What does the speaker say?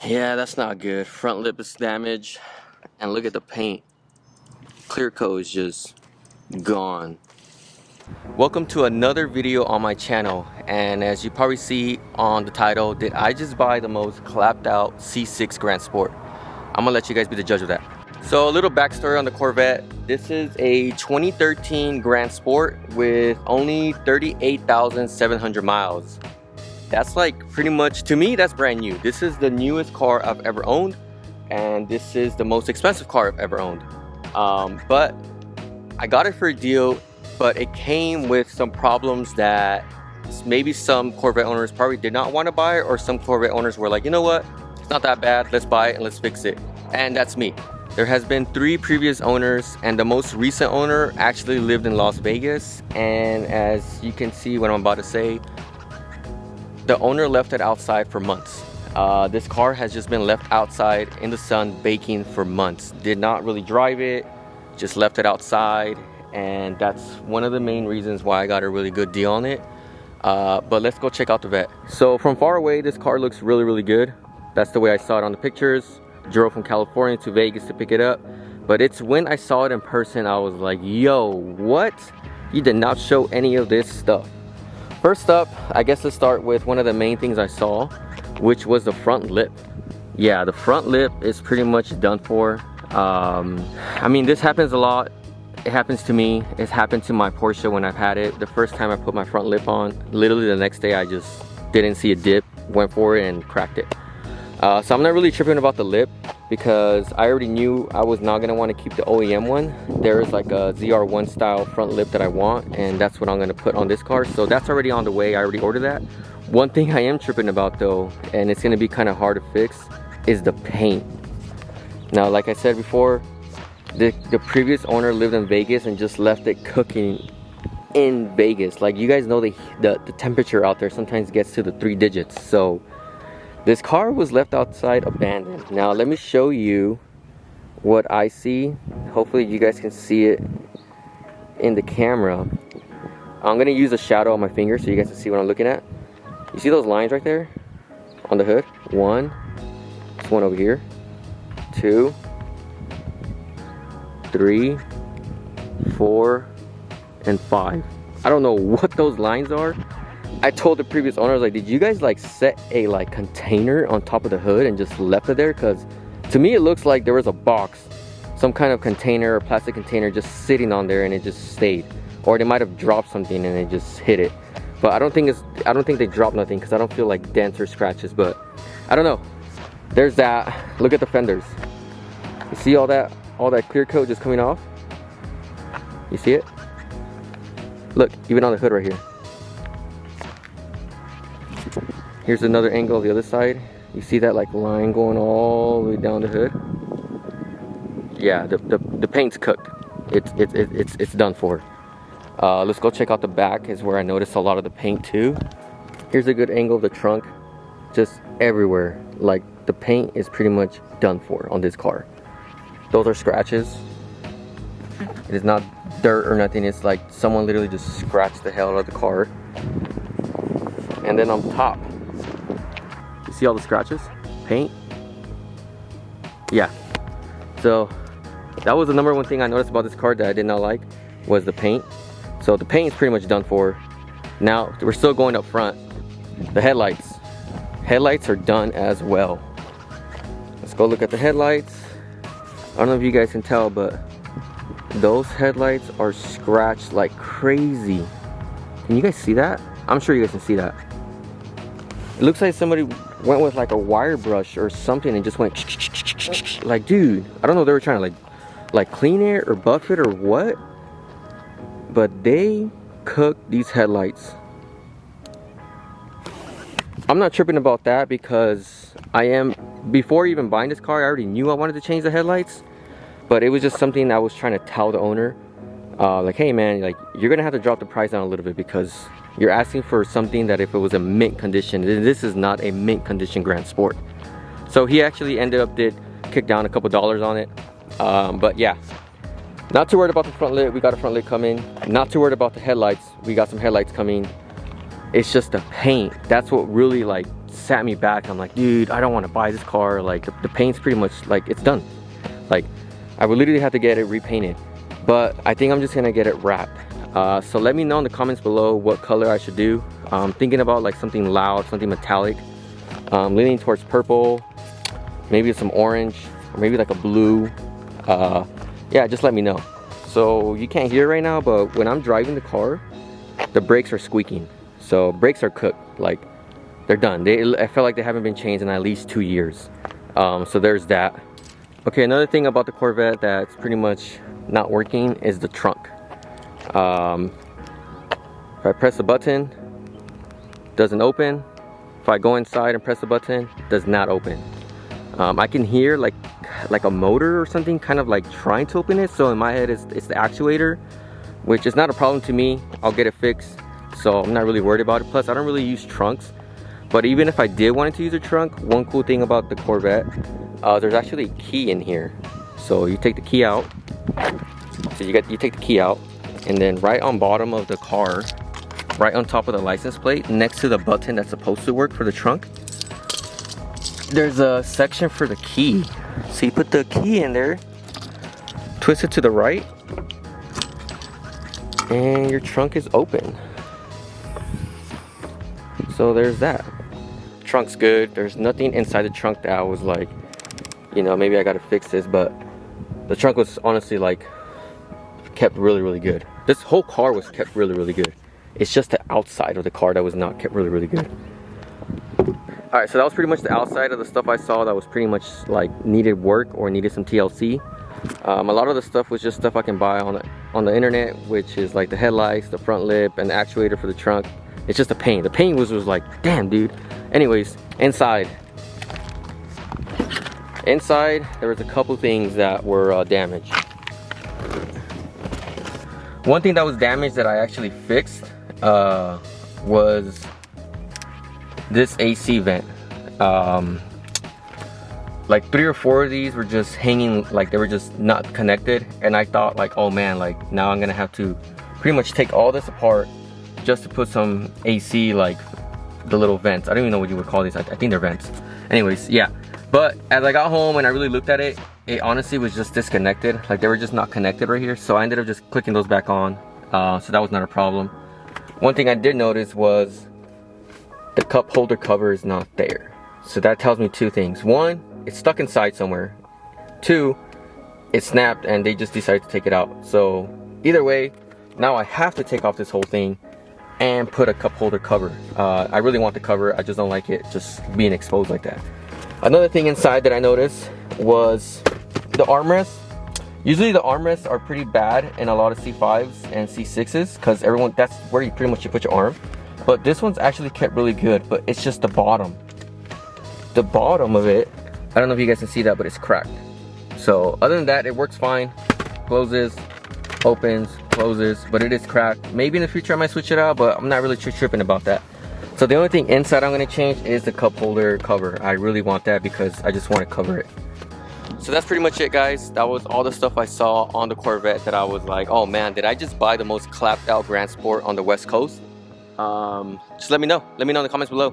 Yeah, that's not good. Front lip is damaged, and look at the paint. Clear coat is just gone. Welcome to another video on my channel, and as you probably see on the title, did I just buy the most clapped out C6 Grand Sport? I'm gonna let you guys be the judge of that. So a little backstory on the Corvette. This is a 2013 Grand Sport with only 38,700 miles. That's like pretty much, to me, that's brand new. This is the newest car I've ever owned, and this is the most expensive car I've ever owned. But I got it for a deal, but it came with some problems that maybe some Corvette owners probably did not want to buy, or some Corvette owners were like, you know what, it's not that bad, let's buy it and let's fix it. And that's me. There has been 3 previous owners, and the most recent owner actually lived in Las Vegas, and as you can see what I'm about to say, the owner left it outside for months. This car has just been left outside in the sun baking for months. Did not really drive it, just left it outside, and that's one of the main reasons why I got a really good deal on it. But let's go check out the Vette. So from far away, this car looks really good. That's the way I saw it on the pictures. Drove from California to Vegas to pick it up, but it's when I saw it in person I was like, yo, what? You did not show any of this stuff. First up, I guess let's start with one of the main things I saw, which was the front lip. Yeah, the front lip is pretty much done for. I mean, this happens a lot. It happens to me. It's happened to my Porsche when I've had it. The first time I put my front lip on, literally the next day I just didn't see a dip, went for it and cracked it. So I'm not really tripping about the lip because I already knew I was not going to want to keep the OEM one. There's like a ZR1 style front lip that I want, and that's what I'm going to put on this car. So that's already on the way. I already ordered that. One thing I am tripping about though, and it's going to be kind of hard to fix, is the paint. Now, like I said before, the previous owner lived in Vegas and just left it cooking in Vegas. Like, you guys know the temperature out there sometimes gets to the 3 digits. So this car was left outside abandoned. Now let me show you what I see. Hopefully you guys can see it in the camera. I'm gonna use a shadow on my finger so you guys can see what I'm looking at. You see those lines right there on the hood? One, there's one over here, 2, 3, 4, and 5. I don't know what those lines are. I told the previous owner, I was like, did you guys like set a like container on top of the hood and just left it there? Because to me it looks like there was a box, some kind of container or plastic container just sitting on there and it just stayed, or they might have dropped something and it just hit it. But I don't think they dropped nothing because I don't feel like dents or scratches, but I don't know. There's that. Look at the fenders. You see all that clear coat just coming off? You see it? Look, even on the hood right here. Here's another angle of the other side. You see that like line going all the way down the hood? Yeah, the paint's cooked. It's done for. Let's go check out the back, is where I noticed a lot of the paint too. Here's a good angle of the trunk. Just everywhere. Like, the paint is pretty much done for on this car. Those are scratches. It is not dirt or nothing. It's like someone literally just scratched the hell out of the car. And then on top, you see all the scratches? Paint? Yeah. So that was the number 1 thing I noticed about this car that I did not like, was the paint. So the paint is pretty much done for. Now we're still going up front. The headlights. Headlights are done as well. Let's go look at the headlights. I don't know if you guys can tell, but those headlights are scratched like crazy. Can you guys see that? I'm sure you guys can see that. It looks like somebody went with like a wire brush or something and just went like, dude, I don't know if they were trying to like clean it or buff it or what, but they cooked these headlights. I'm not tripping about that because before even buying this car, I already knew I wanted to change the headlights, but it was just something I was trying to tell the owner, like, hey man, like, you're gonna have to drop the price down a little bit because you're asking for something that if it was a mint condition, this is not a mint condition Grand Sport. So he actually ended up did kick down a couple dollars on it. But yeah, not too worried about the front lid. We got a front lid coming. Not too worried about the headlights. We got some headlights coming. It's just the paint. That's what really like sat me back. I'm like, dude, I don't want to buy this car. Like the paint's pretty much like it's done. Like I would literally have to get it repainted, but I think I'm just gonna get it wrapped. So let me know in the comments below what color I should do. I'm thinking about like something loud, something metallic, leaning towards purple, maybe some orange, or maybe like a blue. Yeah, just let me know. So you can't hear right now, but when I'm driving the car, the brakes are squeaking. So brakes are cooked, like they're done. I feel like they haven't been changed in at least 2 years. So there's that. Okay, another thing about the Corvette that's pretty much not working is the trunk. If I press the button, doesn't open. If I go inside and press the button, does not open. I can hear like a motor or something kind of like trying to open it. So in my head it's the actuator, which is not a problem to me. I'll get it fixed, so I'm not really worried about it. Plus I don't really use trunks, but even if I did want to use a trunk, one cool thing about the Corvette, there's actually a key in here. So you take the key out, so you take the key out, and then right on bottom of the car, right on top of the license plate, next to the button that's supposed to work for the trunk, there's a section for the key. So you put the key in there, twist it to the right, and your trunk is open. So there's that. Trunk's good. There's nothing inside the trunk that I was like, you know, maybe I gotta fix this, but the trunk was honestly like kept really good. This whole car was kept really good. It's just the outside of the car that was not kept really good. Alright, so that was pretty much the outside of the stuff I saw that was pretty much like needed work or needed some TLC. A lot of the stuff was just stuff I can buy on the internet, which is like the headlights, the front lip, and the actuator for the trunk. It's just the paint. The paint was like, damn, dude. Anyways, inside there was a couple things that were damaged. One thing that was damaged that I actually fixed was this AC vent. Like 3 or 4 of these were just hanging, like they were just not connected, and I thought like, oh man, like now I'm gonna have to pretty much take all this apart just to put some AC, like the little vents. I don't even know what you would call these. I think they're vents. Anyways, yeah. But as I got home and I really looked at it, it honestly was just disconnected. Like they were just not connected right here. So I ended up just clicking those back on. So that was not a problem. One thing I did notice was the cup holder cover is not there. So that tells me 2 things. 1, it's stuck inside somewhere. 2, it snapped and they just decided to take it out. So either way, now I have to take off this whole thing and put a cup holder cover. I really want the cover. I just don't like it just being exposed like that. Another thing inside that I noticed was the armrests. Usually the armrests are pretty bad in a lot of C5s and C6s because everyone, that's where you pretty much put your arm. But this one's actually kept really good, but it's just the bottom. The bottom of it, I don't know if you guys can see that, but it's cracked. So other than that, it works fine. Closes, opens, closes, but it is cracked. Maybe in the future I might switch it out, but I'm not really too tripping about that. So the only thing inside I'm going to change is the cup holder cover. I really want that because I just want to cover it. So that's pretty much it, guys. That was all the stuff I saw on the Corvette that I was like, oh man, did I just buy the most clapped out Grand Sport on the West Coast? Just let me know in the comments below.